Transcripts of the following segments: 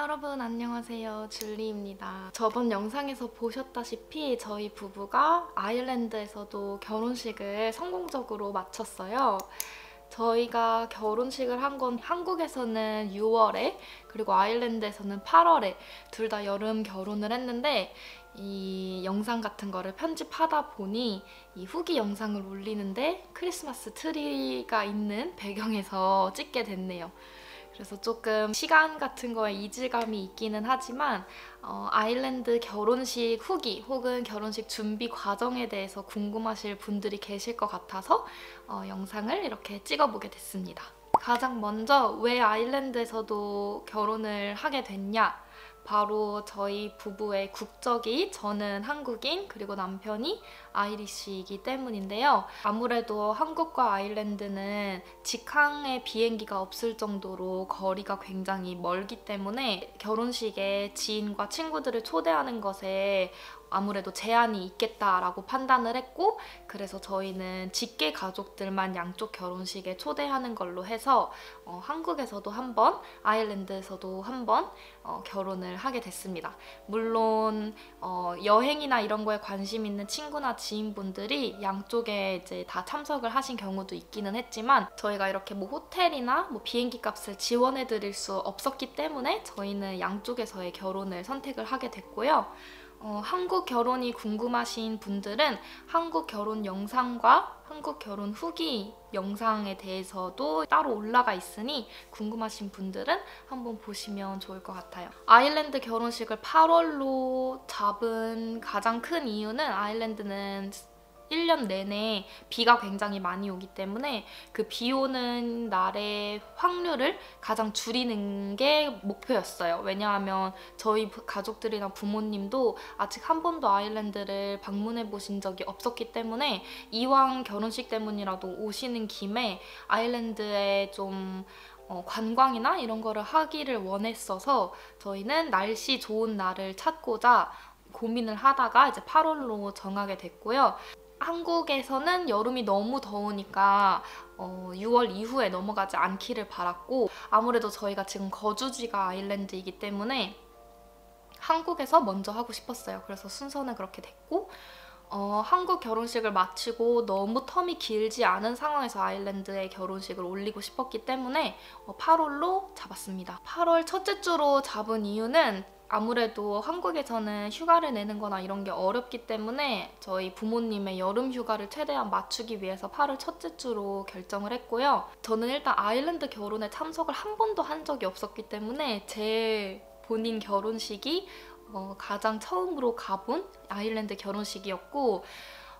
여러분 안녕하세요. 줄리입니다. 저번 영상에서 보셨다시피 저희 부부가 아일랜드에서도 결혼식을 성공적으로 마쳤어요. 저희가 결혼식을 한 건 한국에서는 6월에 그리고 아일랜드에서는 8월에 둘 다 여름 결혼을 했는데 이 영상 같은 거를 편집하다 보니 이 후기 영상을 올리는데 크리스마스 트리가 있는 배경에서 찍게 됐네요. 그래서 조금 시간 같은 거에 이질감이 있기는 하지만 아일랜드 결혼식 후기 혹은 결혼식 준비 과정에 대해서 궁금하실 분들이 계실 것 같아서 영상을 이렇게 찍어보게 됐습니다. 가장 먼저 왜 아일랜드에서도 결혼을 하게 됐냐? 바로 저희 부부의 국적이 저는 한국인 그리고 남편이 아이리쉬이기 때문인데요. 아무래도 한국과 아일랜드는 직항의 비행기가 없을 정도로 거리가 굉장히 멀기 때문에 결혼식에 지인과 친구들을 초대하는 것에 아무래도 제한이 있겠다라고 판단을 했고, 그래서 저희는 직계 가족들만 양쪽 결혼식에 초대하는 걸로 해서 한국에서도 한 번, 아일랜드에서도 한 번 결혼을 하게 됐습니다. 물론 여행이나 이런 거에 관심 있는 친구나 지인분들이 양쪽에 이제 다 참석을 하신 경우도 있기는 했지만 저희가 이렇게 뭐 호텔이나 뭐 비행기 값을 지원해 드릴 수 없었기 때문에 저희는 양쪽에서의 결혼을 선택을 하게 됐고요. 한국 결혼이 궁금하신 분들은 한국 결혼 영상과 한국 결혼 후기 영상에 대해서도 따로 올라가 있으니 궁금하신 분들은 한번 보시면 좋을 것 같아요. 아일랜드 결혼식을 8월로 잡은 가장 큰 이유는 아일랜드는 1년 내내 비가 굉장히 많이 오기 때문에 그 비 오는 날의 확률을 가장 줄이는 게 목표였어요. 왜냐하면 저희 가족들이나 부모님도 아직 한 번도 아일랜드를 방문해 보신 적이 없었기 때문에 이왕 결혼식 때문이라도 오시는 김에 아일랜드에 좀 관광이나 이런 거를 하기를 원했어서 저희는 날씨 좋은 날을 찾고자 고민을 하다가 이제 8월로 정하게 됐고요. 한국에서는 여름이 너무 더우니까 6월 이후에 넘어가지 않기를 바랐고, 아무래도 저희가 지금 거주지가 아일랜드이기 때문에 한국에서 먼저 하고 싶었어요. 그래서 순서는 그렇게 됐고, 한국 결혼식을 마치고 너무 텀이 길지 않은 상황에서 아일랜드의 결혼식을 올리고 싶었기 때문에 8월로 잡았습니다. 8월 첫째 주로 잡은 이유는 아무래도 한국에서는 휴가를 내는 거나 이런 게 어렵기 때문에 저희 부모님의 여름 휴가를 최대한 맞추기 위해서 8월 첫째 주로 결정을 했고요. 저는 일단 아일랜드 결혼에 참석을 한 번도 한 적이 없었기 때문에 제 본인 결혼식이 가장 처음으로 가본 아일랜드 결혼식이었고,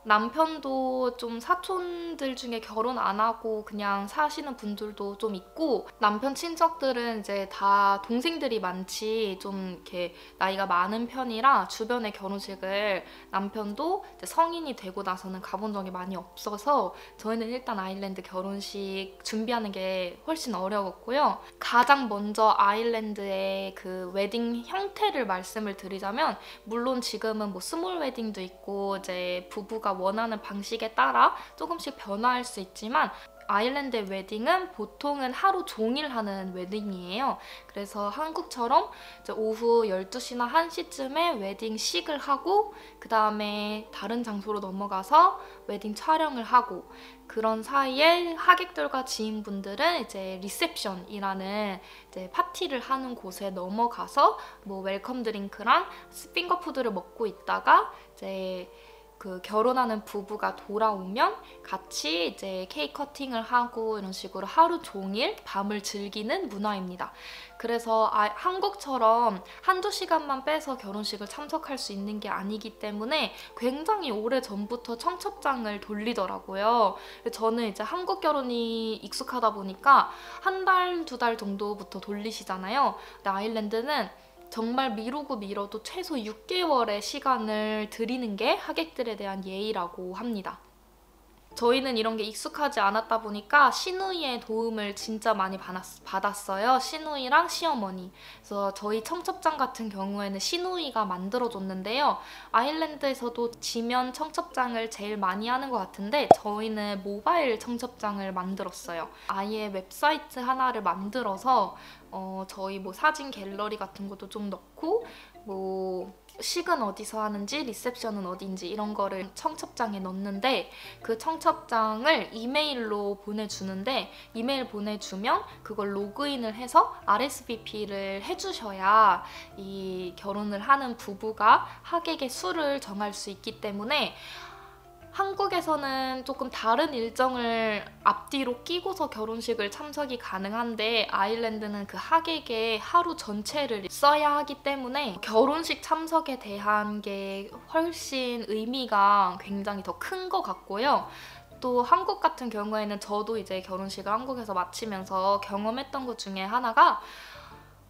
남편도 좀 사촌들 중에 결혼 안 하고 그냥 사시는 분들도 좀 있고, 남편 친척들은 이제 다 동생들이 많지 좀 이렇게 나이가 많은 편이라 주변에 결혼식을 남편도 이제 성인이 되고 나서는 가본 적이 많이 없어서 저희는 일단 아일랜드 결혼식 준비하는 게 훨씬 어려웠고요. 가장 먼저 아일랜드의 그 웨딩 형태를 말씀을 드리자면, 물론 지금은 뭐 스몰 웨딩도 있고 이제 부부가 원하는 방식에 따라 조금씩 변화할 수 있지만 아일랜드의 웨딩은 보통은 하루 종일 하는 웨딩이에요. 그래서 한국처럼 이제 오후 12시나 1시쯤에 웨딩식을 하고 그 다음에 다른 장소로 넘어가서 웨딩 촬영을 하고, 그런 사이에 하객들과 지인분들은 이제 리셉션이라는 이제 파티를 하는 곳에 넘어가서 뭐 웰컴 드링크랑 핑거푸드를 먹고 있다가 이제 그 결혼하는 부부가 돌아오면 같이 이제 케이크 커팅을 하고 이런 식으로 하루 종일 밤을 즐기는 문화입니다. 그래서 한국처럼 한두 시간만 빼서 결혼식을 참석할 수 있는 게 아니기 때문에 굉장히 오래전부터 청첩장을 돌리더라고요. 저는 이제 한국 결혼이 익숙하다 보니까 한 달, 두 달 정도부터 돌리시잖아요. 근데 아일랜드는 정말 미루고 미뤄도 최소 6개월의 시간을 드리는 게 하객들에 대한 예의라고 합니다. 저희는 이런 게 익숙하지 않았다 보니까 시누이의 도움을 진짜 많이 받았어요. 시누이랑 시어머니. 그래서 저희 청첩장 같은 경우에는 시누이가 만들어줬는데요. 아일랜드에서도 지면 청첩장을 제일 많이 하는 것 같은데 저희는 모바일 청첩장을 만들었어요. 아예 웹사이트 하나를 만들어서 저희 뭐 사진 갤러리 같은 것도 좀 넣고 뭐 식은 어디서 하는지 리셉션은 어딘지 이런 거를 청첩장에 넣는데 그 청첩장을 이메일로 보내주는데 이메일 보내주면 그걸 로그인을 해서 RSVP를 해주셔야 이 결혼을 하는 부부가 하객의 수를 정할 수 있기 때문에 한국에서는 조금 다른 일정을 앞뒤로 끼고서 결혼식을 참석이 가능한데 아일랜드는 그 하객의 하루 전체를 써야 하기 때문에 결혼식 참석에 대한 게 훨씬 의미가 굉장히 더 큰 것 같고요. 또 한국 같은 경우에는 저도 이제 결혼식을 한국에서 마치면서 경험했던 것 중에 하나가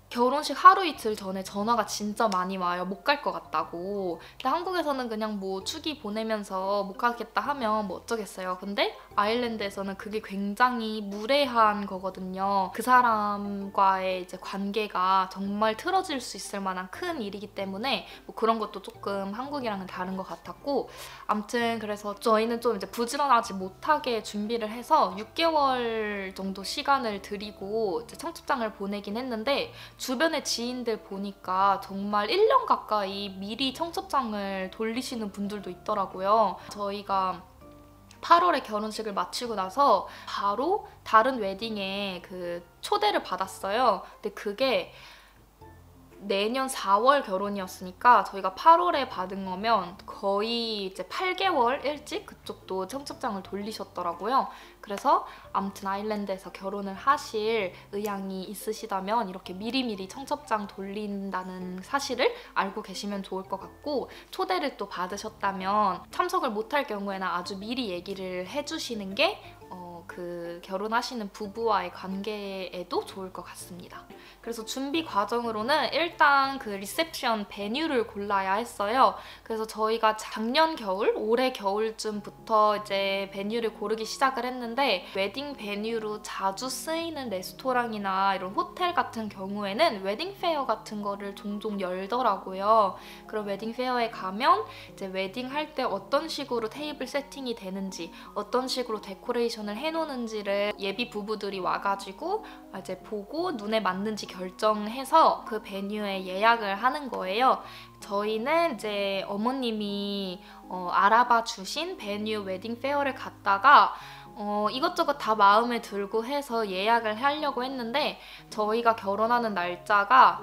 결혼식 하루 이틀 전에 전화가 진짜 많이 와요. 못 갈 것 같다고. 근데 한국에서는 그냥 뭐 축의 보내면서 못 가겠다 하면 뭐 어쩌겠어요. 근데 아일랜드에서는 그게 굉장히 무례한 거거든요. 그 사람과의 이제 관계가 정말 틀어질 수 있을 만한 큰 일이기 때문에 뭐 그런 것도 조금 한국이랑은 다른 것 같았고 아무튼 그래서 저희는 좀 이제 부지런하지 못하게 준비를 해서 6개월 정도 시간을 들이고 이제 청첩장을 보내긴 했는데 주변의 지인들 보니까 정말 1년 가까이 미리 청첩장을 돌리시는 분들도 있더라고요. 저희가 8월에 결혼식을 마치고 나서 바로 다른 웨딩에 그 초대를 받았어요. 근데 그게 내년 4월 결혼이었으니까 저희가 8월에 받은 거면 거의 이제 8개월 일찍 그쪽도 청첩장을 돌리셨더라고요. 그래서 아무튼 아일랜드에서 결혼을 하실 의향이 있으시다면 이렇게 미리미리 청첩장 돌린다는 사실을 알고 계시면 좋을 것 같고 초대를 또 받으셨다면 참석을 못할 경우에는 아주 미리 얘기를 해주시는 게 그 결혼하시는 부부와의 관계에도 좋을 것 같습니다. 그래서 준비 과정으로는 일단 그 리셉션 베뉴를 골라야 했어요. 그래서 저희가 작년 겨울, 올해 겨울쯤부터 이제 베뉴를 고르기 시작을 했는데 웨딩 베뉴로 자주 쓰이는 레스토랑이나 이런 호텔 같은 경우에는 웨딩 페어 같은 거를 종종 열더라고요. 그럼 웨딩 페어에 가면 이제 웨딩 할 때 어떤 식으로 테이블 세팅이 되는지 어떤 식으로 데코레이션을 해놓는지를 예비 부부들이 와가지고 이제 보고 눈에 맞는지 결정해서 그 베뉴에 예약을 하는 거예요. 저희는 이제 어머님이 알아봐 주신 베뉴 웨딩 페어를 갔다가 이것저것 다 마음에 들고 해서 예약을 하려고 했는데 저희가 결혼하는 날짜가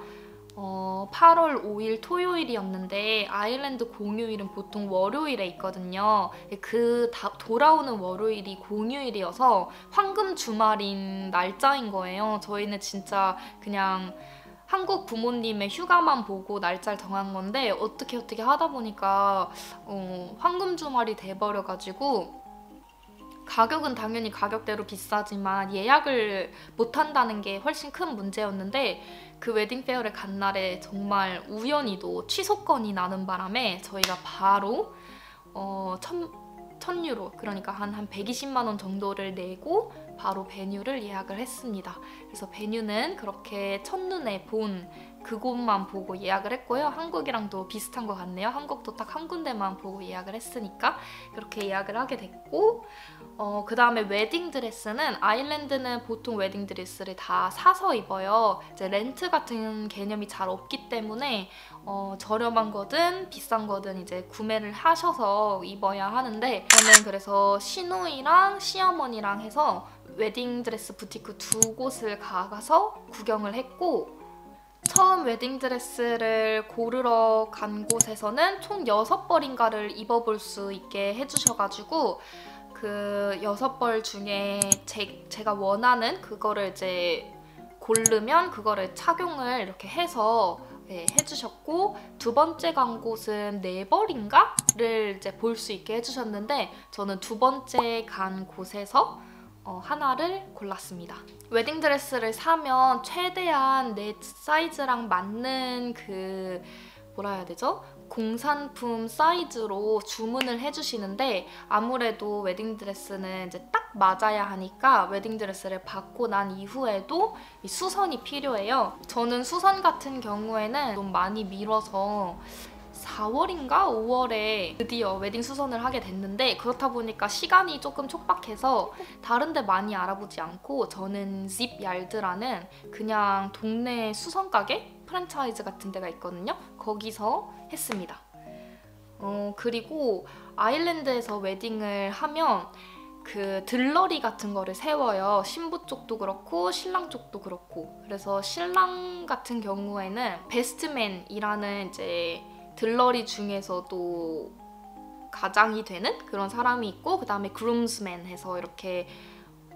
8월 5일 토요일이었는데 아일랜드 공휴일은 보통 월요일에 있거든요. 돌아오는 월요일이 공휴일이어서 황금 주말인 날짜인 거예요. 저희는 진짜 그냥 한국 부모님의 휴가만 보고 날짜를 정한 건데 어떻게 하다 보니까 황금 주말이 돼버려가지고 가격은 당연히 가격대로 비싸지만 예약을 못한다는 게 훨씬 큰 문제였는데 그 웨딩 페어를 간 날에 정말 우연히도 취소건이 나는 바람에 저희가 바로 1000유로 그러니까 한 120만 원 정도를 내고 바로 베뉴를 예약을 했습니다. 그래서 베뉴는 그렇게 첫눈에 본 그곳만 보고 예약을 했고요. 한국이랑도 비슷한 것 같네요. 한국도 딱 한 군데만 보고 예약을 했으니까 그렇게 예약을 하게 됐고 그 다음에 웨딩 드레스는 아일랜드는 보통 웨딩 드레스를 다 사서 입어요. 이제 렌트 같은 개념이 잘 없기 때문에 저렴한 거든 비싼 거든 이제 구매를 하셔서 입어야 하는데 저는 그래서 시누이랑 시어머니랑 해서 웨딩 드레스 부티크 두 곳을 가서 구경을 했고 처음 웨딩드레스를 고르러 간 곳에서는 총 6벌인가를 입어볼 수 있게 해주셔가지고 그 6벌 중에 제가 원하는 그거를 이제 고르면 그거를 착용을 이렇게 해서 해주셨고 두 번째 간 곳은 4벌인가를 이제 볼 수 있게 해주셨는데 저는 두 번째 간 곳에서 하나를 골랐습니다. 웨딩드레스를 사면 최대한 내 사이즈랑 맞는 그 뭐라 해야 되죠? 공산품 사이즈로 주문을 해주시는데 아무래도 웨딩드레스는 이제 딱 맞아야 하니까 웨딩드레스를 받고 난 이후에도 이 수선이 필요해요. 저는 수선 같은 경우에는 좀 많이 미뤄서 4월인가 5월에 드디어 웨딩 수선을 하게 됐는데 그렇다 보니까 시간이 조금 촉박해서 다른 데 많이 알아보지 않고 저는 짚얄드라는 그냥 동네 수선 가게? 프랜차이즈 같은 데가 있거든요. 거기서 했습니다. 그리고 아일랜드에서 웨딩을 하면 그 들러리 같은 거를 세워요. 신부 쪽도 그렇고 신랑 쪽도 그렇고. 그래서 신랑 같은 경우에는 베스트맨이라는 이제 들러리 중에서도 가장이 되는 그런 사람이 있고, 그 다음에 그룸스맨 해서 이렇게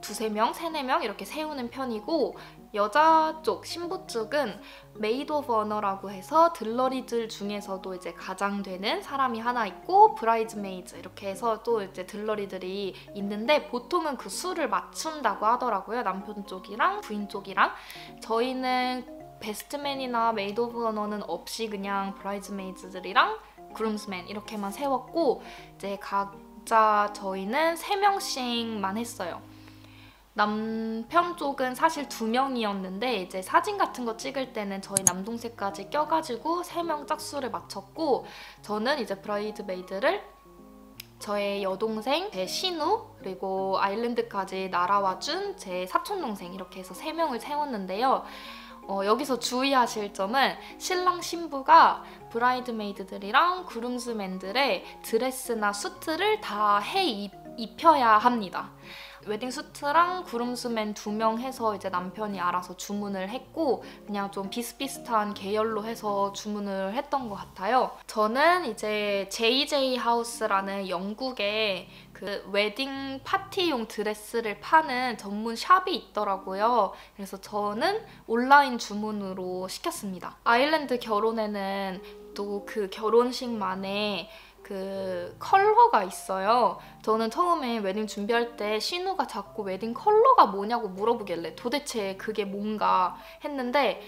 두세 명, 세네 명 이렇게 세우는 편이고, 여자 쪽, 신부 쪽은 메이드 오브 어너라고 해서 들러리들 중에서도 이제 가장 되는 사람이 하나 있고, 브라이즈메이드 이렇게 해서 또 이제 들러리들이 있는데 보통은 그 수를 맞춘다고 하더라고요. 남편 쪽이랑 부인 쪽이랑. 저희는 베스트맨이나 메이드 오브 어너는 없이 그냥 브라이즈메이드들이랑 그룸스맨 이렇게만 세웠고, 이제 각자 저희는 3명씩만 했어요. 남편 쪽은 사실 2명이었는데 이제 사진 같은 거 찍을 때는 저희 남동생까지 껴가지고 3명 짝수를 맞췄고, 저는 이제 브라이드메이드를 저의 여동생, 제 신우, 그리고 아일랜드까지 날아와준 제 사촌동생 이렇게 해서 3명을 세웠는데요. 여기서 주의하실 점은 신랑 신부가 브라이드메이드들이랑 그룸스맨들의 드레스나 수트를 다 입혀야 합니다. 웨딩 수트랑 그룸스맨 2명 해서 이제 남편이 알아서 주문을 했고, 그냥 좀 비슷비슷한 계열로 해서 주문을 했던 것 같아요. 저는 이제 JJ 하우스라는 영국의 그 웨딩 파티용 드레스를 파는 전문 샵이 있더라고요. 그래서 저는 온라인 주문으로 시켰습니다. 아일랜드 결혼에는 또 그 결혼식만의 그 컬러가 있어요. 저는 처음에 웨딩 준비할 때 신우가 자꾸 웨딩 컬러가 뭐냐고 물어보길래 도대체 그게 뭔가 했는데,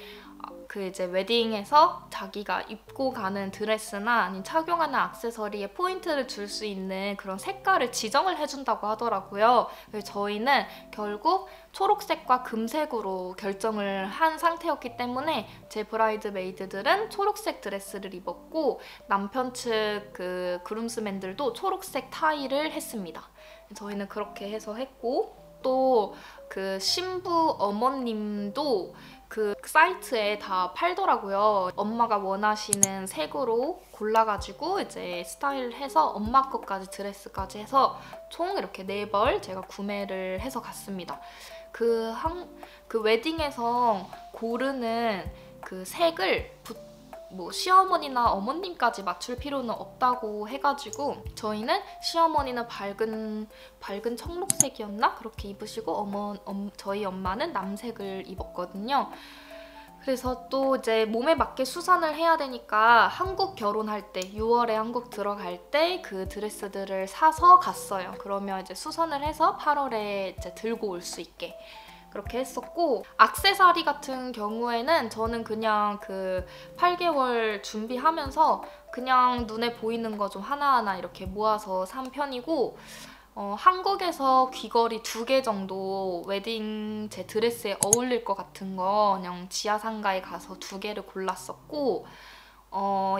그 이제 웨딩에서 자기가 입고 가는 드레스나 아니면 착용하는 액세서리에 포인트를 줄 수 있는 그런 색깔을 지정을 해준다고 하더라고요. 그래서 저희는 결국 초록색과 금색으로 결정을 한 상태였기 때문에 제 브라이드메이드들은 초록색 드레스를 입었고, 남편 측 그 그룸스맨들도 초록색 타이를 했습니다. 저희는 그렇게 해서 했고, 또 그 신부 어머님도 그 사이트에 다 팔더라고요. 엄마가 원하시는 색으로 골라가지고 이제 스타일해서 엄마 것까지 드레스까지 해서 총 이렇게 4벌 제가 구매를 해서 갔습니다. 그 웨딩에서 고르는 그 색을 뭐 시어머니나 어머님까지 맞출 필요는 없다고 해가지고 저희는 시어머니는 밝은 청록색이었나? 그렇게 입으시고 저희 엄마는 남색을 입었거든요. 그래서 또 이제 몸에 맞게 수선을 해야 되니까 한국 결혼할 때 6월에 한국 들어갈 때 그 드레스들을 사서 갔어요. 그러면 이제 수선을 해서 8월에 이제 들고 올 수 있게 그렇게 했었고, 액세서리 같은 경우에는 저는 그냥 그 8개월 준비하면서 그냥 눈에 보이는 거 좀 하나하나 이렇게 모아서 산 편이고, 한국에서 귀걸이 2개 정도 웨딩 제 드레스에 어울릴 것 같은 거 그냥 지하상가에 가서 2개를 골랐었고,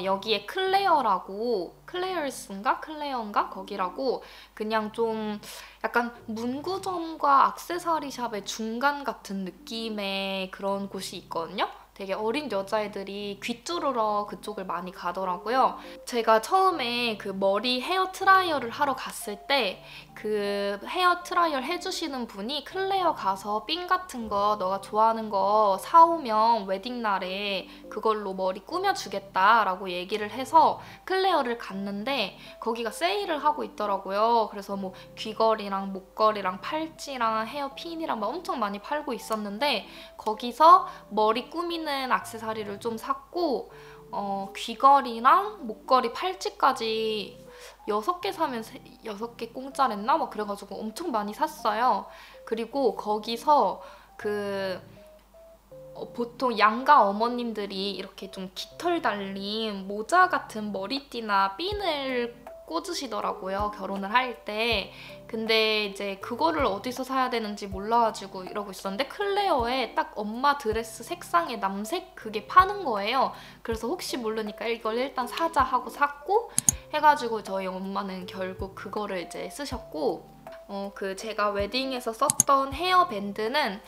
여기에 클레어인가 거기라고 그냥 좀 약간 문구점과 액세서리 샵의 중간 같은 느낌의 그런 곳이 있거든요. 되게 어린 여자애들이 귀 뚫으러 그쪽을 많이 가더라고요. 제가 처음에 그 머리 헤어 트라이어를 하러 갔을 때 그 헤어 트라이어 해주시는 분이 클레어 가서 핀 같은 거 너가 좋아하는 거 사오면 웨딩날에 그걸로 머리 꾸며주겠다라고 얘기를 해서 클레어를 갔는데 거기가 세일을 하고 있더라고요. 그래서 뭐 귀걸이랑 목걸이랑 팔찌랑 헤어핀이랑 막 엄청 많이 팔고 있었는데 거기서 머리 꾸미는 액세서리를 좀 샀고, 귀걸이랑 목걸이 팔찌까지 6개 사면 6개 공짜랬나? 막 그래가지고 엄청 많이 샀어요. 그리고 거기서 그 보통 양가 어머님들이 이렇게 좀 깃털 달린 모자 같은 머리띠나 핀을 꽂으시더라고요, 결혼을 할 때. 근데 이제 그거를 어디서 사야 되는지 몰라가지고 이러고 있었는데 클레어에 딱 엄마 드레스 색상의 남색 그게 파는 거예요. 그래서 혹시 모르니까 이걸 일단 사자 하고 샀고 해가지고 저희 엄마는 결국 그거를 이제 쓰셨고, 그 제가 웨딩에서 썼던 헤어밴드는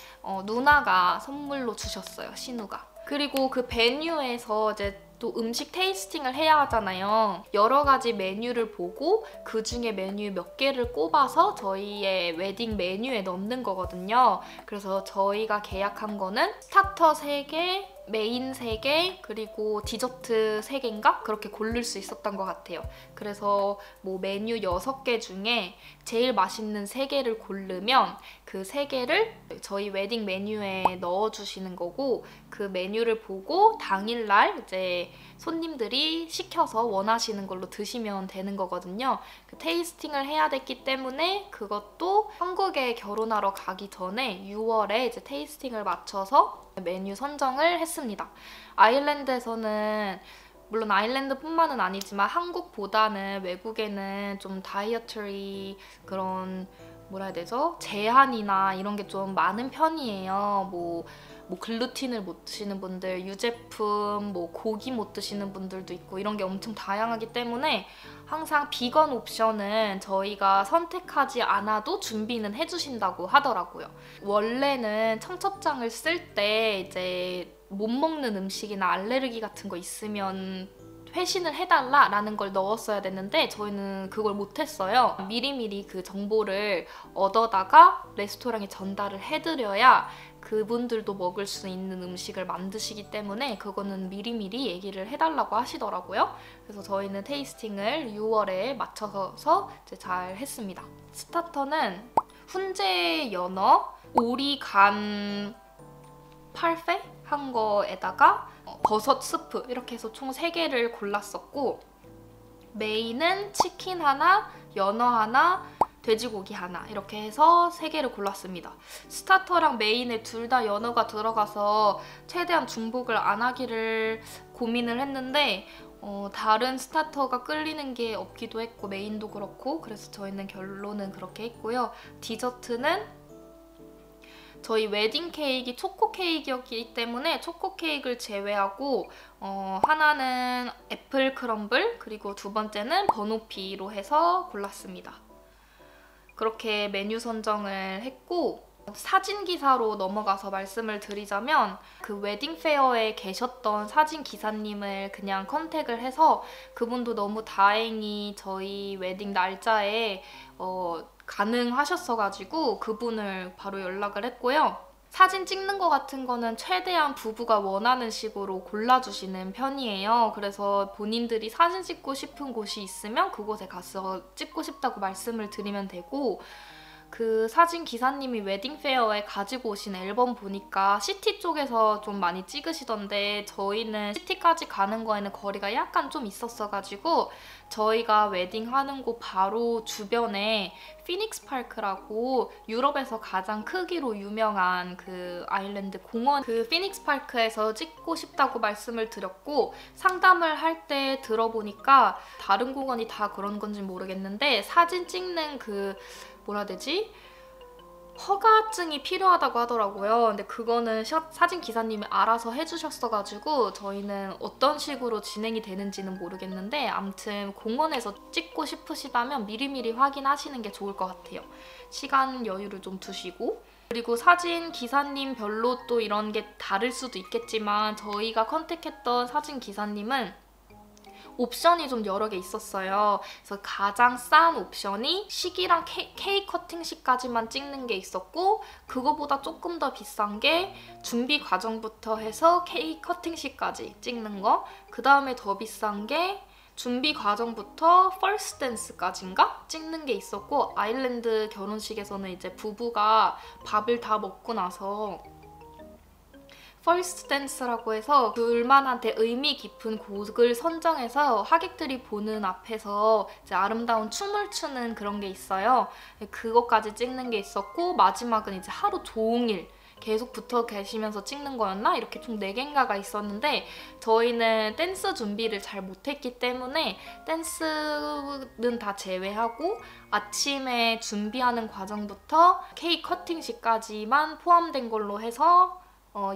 누나가 선물로 주셨어요, 신우가. 그리고 그 베뉴에서 이제 또 음식 테이스팅을 해야 하잖아요. 여러 가지 메뉴를 보고 그 중에 메뉴 몇 개를 꼽아서 저희의 웨딩 메뉴에 넣는 거거든요. 그래서 저희가 계약한 거는 스타터 3개, 메인 3개, 그리고 디저트 3개인가? 그렇게 고를 수 있었던 것 같아요. 그래서 뭐 메뉴 6개 중에 제일 맛있는 3개를 고르면 그 3개를 저희 웨딩 메뉴에 넣어주시는 거고, 그 메뉴를 보고 당일날 이제 손님들이 시켜서 원하시는 걸로 드시면 되는 거거든요. 그 테이스팅을 해야 됐기 때문에 그것도 한국에 결혼하러 가기 전에 6월에 이제 테이스팅을 맞춰서 메뉴 선정을 했습니다. 아일랜드에서는 물론 아일랜드뿐만은 아니지만 한국보다는 외국에는 좀 다이어터리 그런 뭐라 해야 되죠? 제한이나 이런 게 좀 많은 편이에요. 뭐 글루틴을 못 드시는 분들, 유제품, 뭐 고기 못 드시는 분들도 있고 이런 게 엄청 다양하기 때문에 항상 비건 옵션은 저희가 선택하지 않아도 준비는 해주신다고 하더라고요. 원래는 청첩장을 쓸 때 이제 못 먹는 음식이나 알레르기 같은 거 있으면 회신을 해달라라는 걸 넣었어야 됐는데 저희는 그걸 못했어요. 미리미리 그 정보를 얻어다가 레스토랑에 전달을 해드려야 그분들도 먹을 수 있는 음식을 만드시기 때문에 그거는 미리미리 얘기를 해달라고 하시더라고요. 그래서 저희는 테이스팅을 6월에 맞춰서 이제 잘 했습니다. 스타터는 훈제 연어, 오리 간 팔페 한 거에다가 버섯 스프 이렇게 해서 총 3개를 골랐었고, 메인은 치킨 하나, 연어 하나, 돼지고기 하나 이렇게 해서 3개를 골랐습니다. 스타터랑 메인에 둘 다 연어가 들어가서 최대한 중복을 안 하기를 고민을 했는데 다른 스타터가 끌리는 게 없기도 했고 메인도 그렇고, 그래서 저희는 결론은 그렇게 했고요. 디저트는 저희 웨딩 케이크 초코 케이크였기 때문에 초코 케이크를 제외하고 하나는 애플 크럼블, 그리고 두 번째는 버노피로 해서 골랐습니다. 그렇게 메뉴 선정을 했고, 사진 기사로 넘어가서 말씀을 드리자면 그 웨딩 페어에 계셨던 사진 기사님을 그냥 컨택을 해서 그분도 너무 다행히 저희 웨딩 날짜에 가능하셨어가지고 그분을 바로 연락을 했고요. 사진 찍는 거 같은 거는 최대한 부부가 원하는 식으로 골라주시는 편이에요. 그래서 본인들이 사진 찍고 싶은 곳이 있으면 그곳에 가서 찍고 싶다고 말씀을 드리면 되고, 그 사진 기사님이 웨딩 페어에 가지고 오신 앨범 보니까 시티 쪽에서 좀 많이 찍으시던데 저희는 시티까지 가는 거에는 거리가 약간 좀 있었어가지고 저희가 웨딩하는 곳 바로 주변에 피닉스 파크라고 유럽에서 가장 크기로 유명한 그 아일랜드 공원, 그 피닉스 파크에서 찍고 싶다고 말씀을 드렸고, 상담을 할 때 들어보니까 다른 공원이 다 그런 건지 모르겠는데 사진 찍는 그 뭐라 해야 되지? 허가증이 필요하다고 하더라고요. 근데 그거는 사진 기사님이 알아서 해주셨어가지고 저희는 어떤 식으로 진행이 되는지는 모르겠는데 아무튼 공원에서 찍고 싶으시다면 미리미리 확인하시는 게 좋을 것 같아요. 시간 여유를 좀 두시고. 그리고 사진 기사님 별로 또 이런 게 다를 수도 있겠지만 저희가 컨택했던 사진 기사님은 옵션이 좀 여러 개 있었어요. 그래서 가장 싼 옵션이 식이랑 케이크 커팅식까지만 찍는 게 있었고, 그거보다 조금 더 비싼 게 준비 과정부터 해서 케이크 커팅식까지 찍는 거, 그 다음에 더 비싼 게 준비 과정부터 퍼스트 댄스까지인가? 찍는 게 있었고, 아일랜드 결혼식에서는 이제 부부가 밥을 다 먹고 나서 퍼스트 댄스라고 해서 둘만한테 의미 깊은 곡을 선정해서 하객들이 보는 앞에서 이제 아름다운 춤을 추는 그런 게 있어요. 그것까지 찍는 게 있었고, 마지막은 이제 하루 종일 계속 붙어 계시면서 찍는 거였나? 이렇게 총 4개인가가 있었는데 저희는 댄스 준비를 잘 못했기 때문에 댄스는 다 제외하고 아침에 준비하는 과정부터 케이크 커팅식까지만 포함된 걸로 해서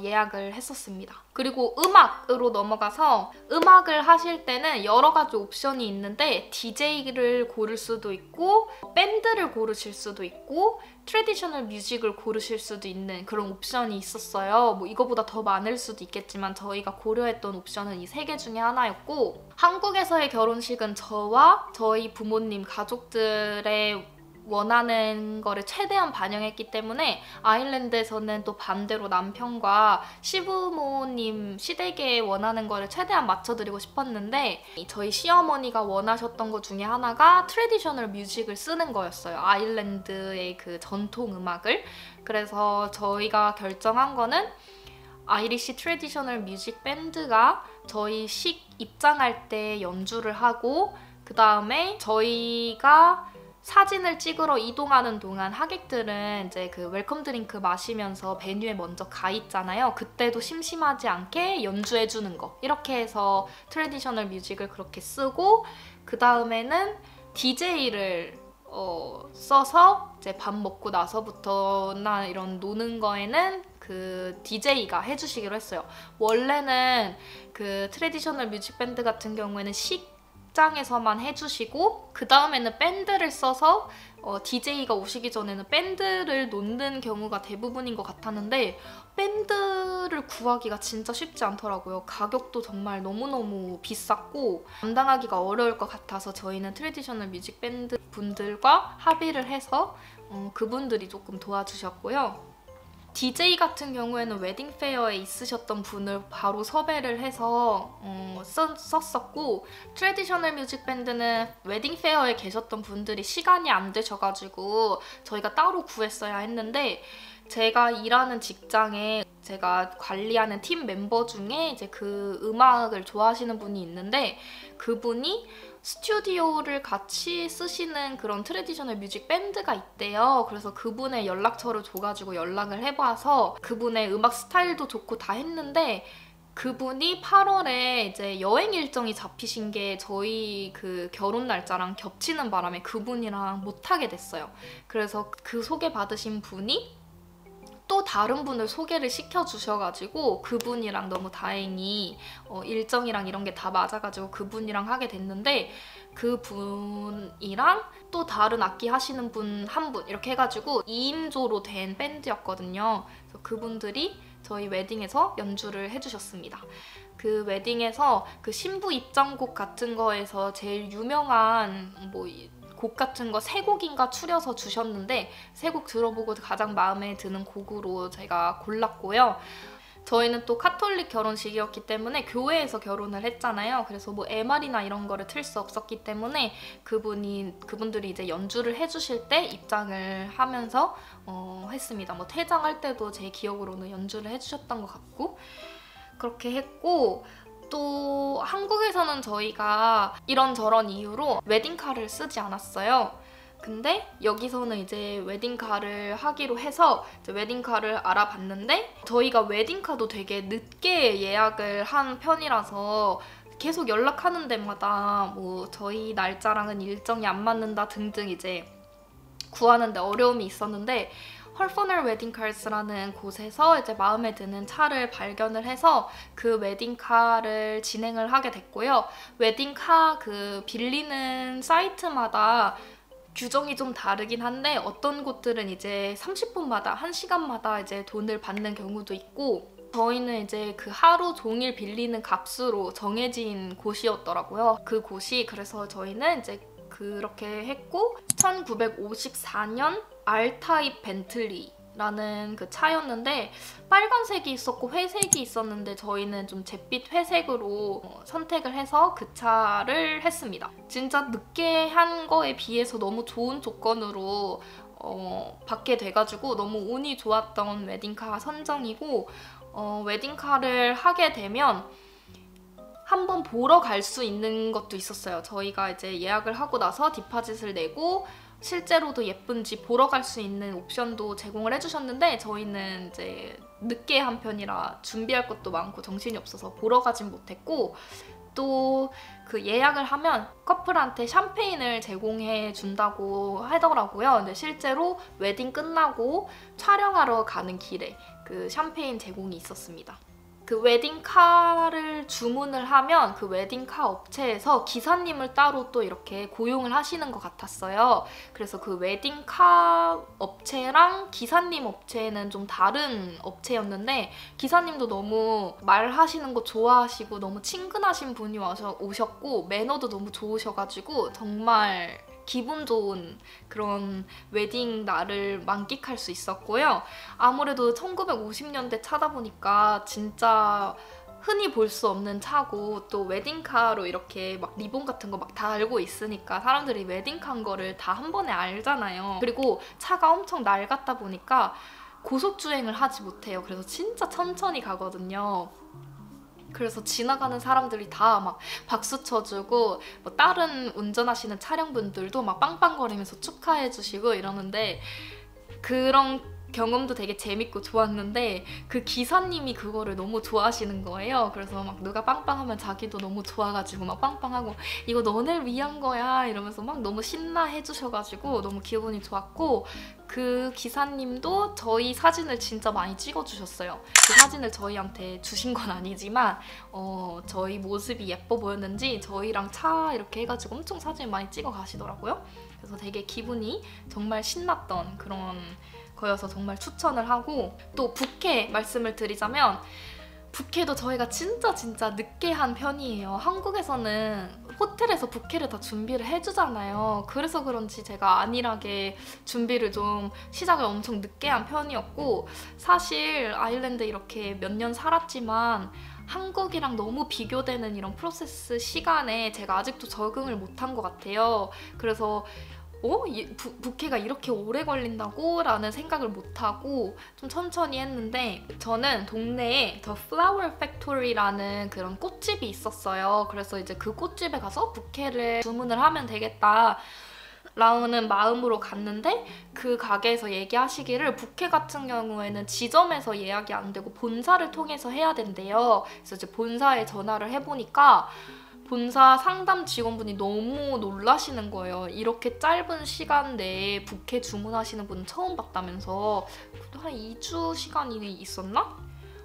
예약을 했었습니다. 그리고 음악으로 넘어가서 음악을 하실 때는 여러 가지 옵션이 있는데 DJ를 고를 수도 있고 밴드를 고르실 수도 있고 트래디셔널 뮤직을 고르실 수도 있는 그런 옵션이 있었어요. 뭐 이거보다 더 많을 수도 있겠지만 저희가 고려했던 옵션은 이 3개 중에 하나였고 한국에서의 결혼식은 저와 저희 부모님, 가족들의 원하는 거를 최대한 반영했기 때문에 아일랜드에서는 또 반대로 남편과 시부모님 시댁에 원하는 거를 최대한 맞춰드리고 싶었는데 저희 시어머니가 원하셨던 것 중에 하나가 트래디셔널 뮤직을 쓰는 거였어요. 아일랜드의 그 전통 음악을. 그래서 저희가 결정한 거는 아이리시 트래디셔널 뮤직 밴드가 저희 식 입장할 때 연주를 하고 그 다음에 저희가 사진을 찍으러 이동하는 동안 하객들은 이제 그 웰컴 드링크 마시면서 베뉴에 먼저 가 있잖아요. 그때도 심심하지 않게 연주해주는 거. 이렇게 해서 트래디셔널 뮤직을 그렇게 쓰고 그 다음에는 DJ를 써서 이제 밥 먹고 나서부터나 이런 노는 거에는 그 DJ가 해주시기로 했어요. 원래는 그 트래디셔널 뮤직 밴드 같은 경우에는 식장에서만 해주시고 그 다음에는 밴드를 써서 DJ가 오시기 전에는 밴드를 놓는 경우가 대부분인 것 같았는데 밴드를 구하기가 진짜 쉽지 않더라고요. 가격도 정말 너무너무 비쌌고 감당하기가 어려울 것 같아서 저희는 트래디셔널 뮤직 밴드 분들과 합의를 해서 그분들이 조금 도와주셨고요. DJ 같은 경우에는 웨딩페어에 있으셨던 분을 바로 섭외를 해서 썼었고 트래디셔널 뮤직 밴드는 웨딩페어에 계셨던 분들이 시간이 안 되셔가지고 저희가 따로 구했어야 했는데 제가 일하는 직장에 제가 관리하는 팀 멤버 중에 이제 그 음악을 좋아하시는 분이 있는데 그분이 스튜디오를 같이 쓰시는 그런 트래디셔널 뮤직 밴드가 있대요. 그래서 그분의 연락처를 줘가지고 연락을 해봐서 그분의 음악 스타일도 좋고 다 했는데 그분이 8월에 이제 여행 일정이 잡히신 게 저희 그 결혼 날짜랑 겹치는 바람에 그분이랑 못하게 됐어요. 그래서 그 소개받으신 분이 또 다른 분을 소개를 시켜주셔가지고 그분이랑 너무 다행히 일정이랑 이런 게 다 맞아가지고 그분이랑 하게 됐는데 그분이랑 또 다른 악기 하시는 분 한 분 이렇게 해가지고 2인조로 된 밴드였거든요. 그래서 그분들이 저희 웨딩에서 연주를 해주셨습니다. 그 웨딩에서 그 신부 입장곡 같은 거에서 제일 유명한 곡 같은 거 3곡인가 추려서 주셨는데 3곡 들어보고 가장 마음에 드는 곡으로 제가 골랐고요. 저희는 또 카톨릭 결혼식이었기 때문에 교회에서 결혼을 했잖아요. 그래서 MR이나 이런 거를 틀 수 없었기 때문에 그분들이 이제 연주를 해주실 때 입장을 하면서 했습니다. 퇴장할 때도 제 기억으로는 연주를 해주셨던 것 같고 그렇게 했고 또 한국에서는 저희가 이런저런 이유로 웨딩카를 쓰지 않았어요. 근데 여기서는 이제 웨딩카를 하기로 해서 이제 웨딩카를 알아봤는데 저희가 웨딩카도 되게 늦게 예약을 한 편이라서 계속 연락하는 데마다 저희 날짜랑은 일정이 안 맞는다 등등 이제 구하는데 어려움이 있었는데 헐포널 웨딩카스라는 곳에서 이제 마음에 드는 차를 발견을 해서 그 웨딩카를 진행을 하게 됐고요. 웨딩카 그 빌리는 사이트마다 규정이 좀 다르긴 한데 어떤 곳들은 이제 30분마다 1시간마다 이제 돈을 받는 경우도 있고 저희는 이제 그 하루 종일 빌리는 값으로 정해진 곳이었더라고요. 그 곳이 그래서 저희는 이제 그렇게 했고 1954년 R타입 벤틀리라는 그 차였는데 빨간색이 있었고 회색이 있었는데 저희는 좀 잿빛 회색으로 선택을 해서 그 차를 했습니다. 진짜 늦게 한 거에 비해서 너무 좋은 조건으로 받게 돼가지고 너무 운이 좋았던 웨딩카 선정이고 웨딩카를 하게 되면 한번 보러 갈 수 있는 것도 있었어요. 저희가 이제 예약을 하고 나서 디파짓을 내고 실제로도 예쁜지 보러 갈 수 있는 옵션도 제공을 해주셨는데 저희는 이제 늦게 한 편이라 준비할 것도 많고 정신이 없어서 보러 가진 못했고, 또 그 예약을 하면 커플한테 샴페인을 제공해 준다고 하더라고요. 근데 실제로 웨딩 끝나고 촬영하러 가는 길에 그 샴페인 제공이 있었습니다. 그 웨딩카를 주문을 하면 그 웨딩카 업체에서 기사님을 따로 또 이렇게 고용을 하시는 것 같았어요. 그래서 그 웨딩카 업체랑 기사님 업체는 좀 다른 업체였는데, 기사님도 너무 말하시는 거 좋아하시고 너무 친근하신 분이 오셨고 매너도 너무 좋으셔가지고 정말 기분 좋은 그런 웨딩 날을 만끽할 수 있었고요. 아무래도 1950년대 차다 보니까 진짜 흔히 볼 수 없는 차고, 또 웨딩카로 이렇게 막 리본 같은 거 막 다 달고 있으니까 사람들이 웨딩카인 거를 다 한 번에 알잖아요. 그리고 차가 엄청 낡았다 보니까 고속주행을 하지 못해요. 그래서 진짜 천천히 가거든요. 그래서 지나가는 사람들이 다 막 박수 쳐주고, 뭐 다른 운전하시는 차량분들도 막 빵빵거리면서 축하해주시고 이러는데, 그런 경험도 되게 재밌고 좋았는데 그 기사님이 그거를 너무 좋아하시는 거예요. 그래서 막 누가 빵빵하면 자기도 너무 좋아가지고 막 빵빵하고 이거 너네를 위한 거야 이러면서 막 너무 신나해 주셔가지고 너무 기분이 좋았고, 그 기사님도 저희 사진을 진짜 많이 찍어주셨어요. 그 사진을 저희한테 주신 건 아니지만 저희 모습이 예뻐 보였는지 저희랑 차 이렇게 해가지고 엄청 사진을 많이 찍어 가시더라고요. 그래서 되게 기분이 정말 신났던 그런 거여서 정말 추천을 하고, 또 부케 말씀을 드리자면 부케도 저희가 진짜 늦게 한 편이에요. 한국에서는 호텔에서 부케를 다 준비를 해주잖아요. 그래서 그런지 제가 안일하게 준비를 좀 시작을 엄청 늦게 한 편이었고, 사실 아일랜드 이렇게 몇 년 살았지만 한국이랑 너무 비교되는 이런 프로세스 시간에 제가 아직도 적응을 못한 것 같아요. 그래서 부케가 이렇게 오래 걸린다고? 라는 생각을 못하고 좀 천천히 했는데, 저는 동네에 The Flower Factory라는 그런 꽃집이 있었어요. 그래서 이제 그 꽃집에 가서 부케를 주문을 하면 되겠다 라는 마음으로 갔는데, 그 가게에서 얘기하시기를 부케 같은 경우에는 지점에서 예약이 안 되고 본사를 통해서 해야 된대요. 그래서 이제 본사에 전화를 해보니까 본사 상담 직원분이 너무 놀라시는 거예요. 이렇게 짧은 시간 내에 부케 주문하시는 분은 처음 봤다면서. 한 2주 시간이 있었나?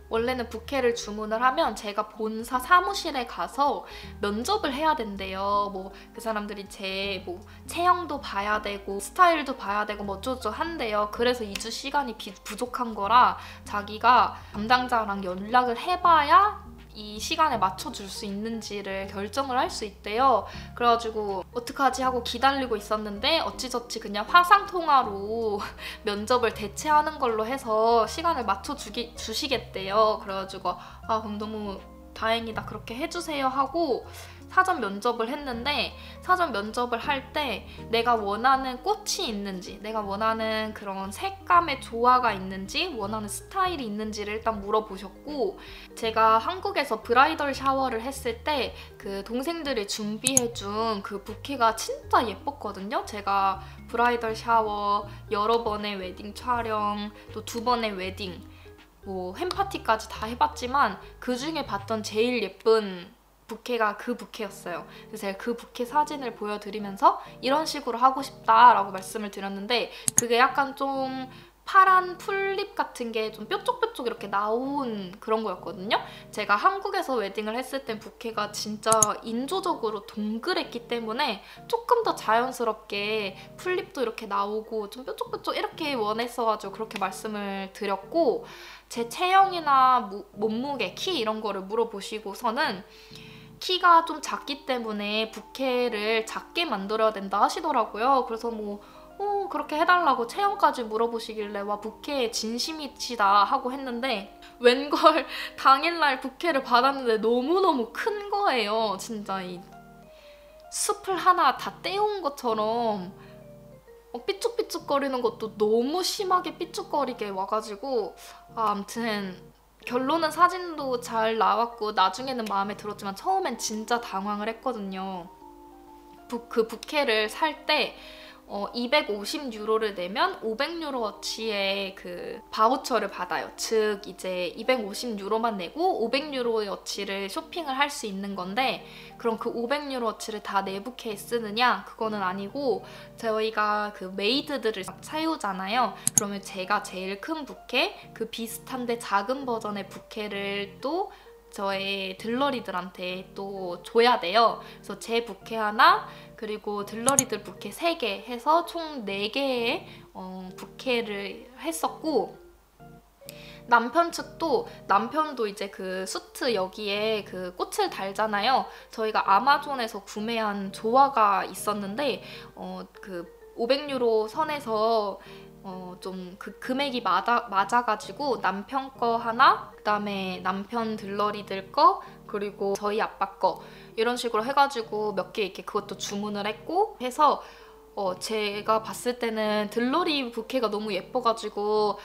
원래는 부케를 주문을 하면 제가 본사 사무실에 가서 면접을 해야 된대요. 뭐 그 사람들이 제 체형도 봐야 되고 스타일도 봐야 되고 뭐 어쩌고 한대요. 그래서 2주 시간이 부족한 거라 자기가 담당자랑 연락을 해봐야 이 시간에 맞춰줄 수 있는지를 결정을 할 수 있대요. 그래가지고 어떡하지 하고 기다리고 있었는데 어찌저찌 그냥 화상통화로 면접을 대체하는 걸로 해서 시간을 맞춰주시겠대요. 그래가지고 그럼 너무 다행이다, 그렇게 해주세요 하고 사전 면접을 했는데, 사전 면접을 할 때 내가 원하는 꽃이 있는지, 내가 원하는 그런 색감의 조화가 있는지, 원하는 스타일이 있는지를 일단 물어보셨고, 제가 한국에서 브라이덜 샤워를 했을 때 그 동생들이 준비해준 그 부케가 진짜 예뻤거든요. 제가 브라이덜 샤워, 여러 번의 웨딩 촬영, 또 2번의 웨딩, 뭐 햄파티까지 다 해봤지만 그 중에 봤던 제일 예쁜 부케가 그 부케였어요. 그래서 제가 그 부케 사진을 보여드리면서 이런 식으로 하고 싶다라고 말씀을 드렸는데, 그게 약간 좀 파란 풀잎 같은 게 좀 뾰족뾰족 이렇게 나온 그런 거였거든요. 제가 한국에서 웨딩을 했을 땐 부케가 진짜 인조적으로 동그랬기 때문에 조금 더 자연스럽게 풀잎도 이렇게 나오고 좀 뾰족뾰족 이렇게 원했어가지고 그렇게 말씀을 드렸고, 제 체형이나 몸무게, 키 이런 거를 물어보시고서는 키가 좀 작기 때문에 부케를 작게 만들어야 된다 하시더라고요. 그래서 그렇게 해달라고 체형까지 물어보시길래 와, 부케에 진심이시다 하고 했는데, 웬걸 당일날 부케를 받았는데 너무너무 큰 거예요. 진짜 이 숲을 하나 다 떼온 것처럼 삐쭉삐쭉거리는 것도 너무 심하게 삐쭉거리게 와가지고, 아무튼 결론은 사진도 잘 나왔고 나중에는 마음에 들었지만 처음엔 진짜 당황을 했거든요. 그 부케를 살 때 250유로를 내면 500유로어치의 그 바우처를 받아요. 즉 이제 250유로만 내고 500유로어치를 쇼핑을 할 수 있는 건데, 그럼 그 500유로어치를 다 내부케에 쓰느냐? 그거는 아니고 저희가 그 메이드들을 사유잖아요. 그러면 제가 제일 큰 부케, 그 비슷한데 작은 버전의 부케를 또 저의 들러리들한테 또 줘야 돼요. 그래서 제 부케 하나, 그리고 들러리들 부케 3개 해서 총 4개의 부케를 했었고, 남편 측도, 남편도 이제 그 수트 여기에 그 꽃을 달잖아요. 저희가 아마존에서 구매한 조화가 있었는데 그 500유로 선에서 좀 그 금액이 맞아가지고 남편 거 하나, 그다음에 남편 들러리들 거, 그리고 저희 아빠 거 이런 식으로 해가지고 몇 개 이렇게 그것도 주문을 했고 해서 제가 봤을 때는 들러리 부케가 너무 예뻐가지고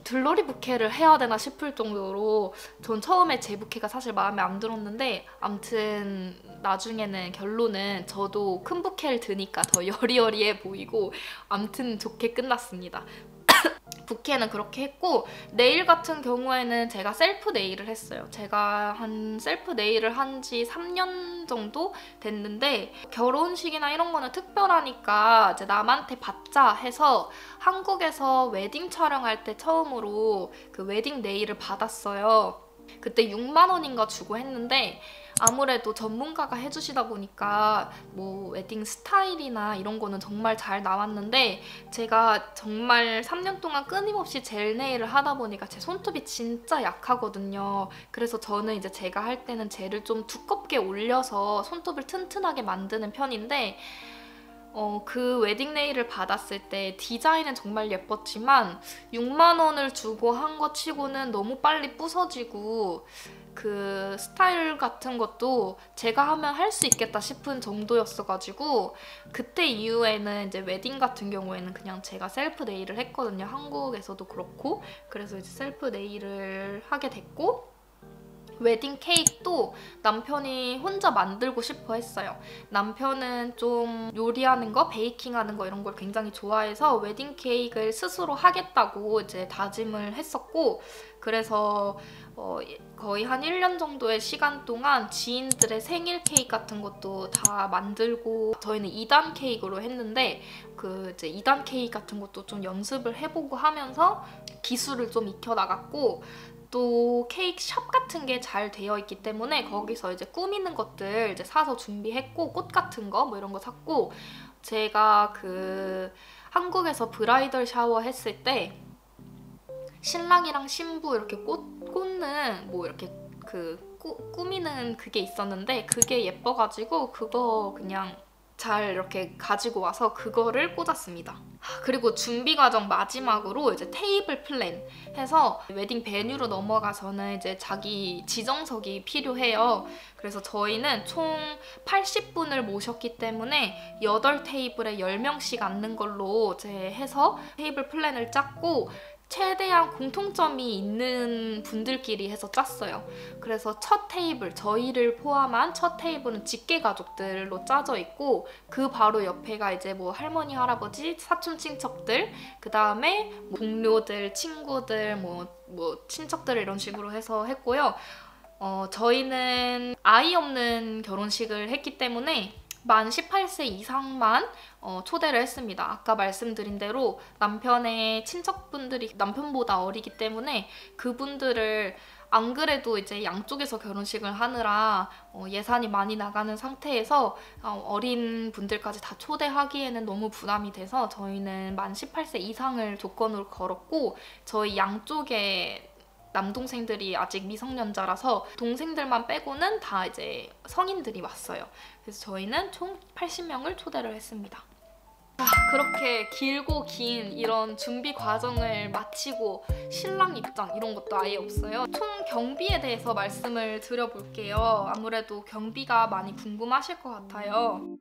들러리 부케를 해야 되나 싶을 정도로, 전 처음에 제 부케가 사실 마음에 안 들었는데 암튼 나중에는 결론은 저도 큰 부케를 드니까 더 여리여리해 보이고 암튼 좋게 끝났습니다. 부케는 그렇게 했고, 네일 같은 경우에는 제가 셀프 네일을 했어요. 제가 한 셀프 네일을 한 지 3년 정도 됐는데, 결혼식이나 이런 거는 특별하니까 이제 남한테 받자 해서 한국에서 웨딩 촬영할 때 처음으로 그 웨딩 네일을 받았어요. 그때 6만 원인가 주고 했는데, 아무래도 전문가가 해주시다 보니까 뭐 웨딩 스타일이나 이런 거는 정말 잘 나왔는데, 제가 정말 3년 동안 끊임없이 젤 네일을 하다 보니까 제 손톱이 진짜 약하거든요. 그래서 저는 이제 제가 할 때는 젤을 좀 두껍게 올려서 손톱을 튼튼하게 만드는 편인데, 그 웨딩 네일을 받았을 때 디자인은 정말 예뻤지만 6만 원을 주고 한 거 치고는 너무 빨리 부서지고, 그 스타일 같은 것도 제가 하면 할 수 있겠다 싶은 정도였어가지고, 그때 이후에는 이제 웨딩 같은 경우에는 그냥 제가 셀프 네일을 했거든요. 한국에서도 그렇고. 그래서 이제 셀프 네일을 하게 됐고, 웨딩 케이크도 남편이 혼자 만들고 싶어 했어요. 남편은 좀 요리하는 거, 베이킹하는 거 이런 걸 굉장히 좋아해서 웨딩 케이크를 스스로 하겠다고 이제 다짐을 했었고, 그래서 거의 한 1년 정도의 시간 동안 지인들의 생일 케이크 같은 것도 다 만들고, 저희는 2단 케이크로 했는데 그 이제 2단 케이크 같은 것도 좀 연습을 해보고 하면서 기술을 좀 익혀나갔고, 또 케이크 샵 같은 게 잘 되어 있기 때문에 거기서 이제 꾸미는 것들 이제 사서 준비했고, 꽃 같은 거 뭐 이런 거 샀고, 제가 그 한국에서 브라이덜 샤워 했을 때 신랑이랑 신부 이렇게 꽂는 뭐 이렇게 그 꾸미는 그게 있었는데, 그게 예뻐가지고 그거 그냥 잘 이렇게 가지고 와서 그거를 꽂았습니다. 그리고 준비 과정 마지막으로 이제 테이블 플랜 해서 웨딩 베뉴로 넘어가서는 이제 자기 지정석이 필요해요. 그래서 저희는 총 80분을 모셨기 때문에 8테이블에 10명씩 앉는 걸로 이제 해서 테이블 플랜을 짰고, 최대한 공통점이 있는 분들끼리 해서 짰어요. 그래서 첫 테이블, 저희를 포함한 첫 테이블은 직계 가족들로 짜져 있고, 그 바로 옆에가 이제 뭐 할머니, 할아버지, 사촌 친척들, 그 다음에 뭐 동료들, 친구들, 뭐 친척들 이런 식으로 해서 했고요. 저희는 아이 없는 결혼식을 했기 때문에 만 18세 이상만 초대를 했습니다. 아까 말씀드린 대로 남편의 친척분들이 남편보다 어리기 때문에 그분들을, 안 그래도 이제 양쪽에서 결혼식을 하느라 예산이 많이 나가는 상태에서 어린 분들까지 다 초대하기에는 너무 부담이 돼서 저희는 만 18세 이상을 조건으로 걸었고, 저희 양쪽에 남동생들이 아직 미성년자라서 동생들만 빼고는 다 이제 성인들이 왔어요. 그래서 저희는 총 80명을 초대를 했습니다. 그렇게 길고 긴 이런 준비 과정을 마치고 신랑 입장 이런 것도 아예 없어요. 총 경비에 대해서 말씀을 드려볼게요. 아무래도 경비가 많이 궁금하실 것 같아요.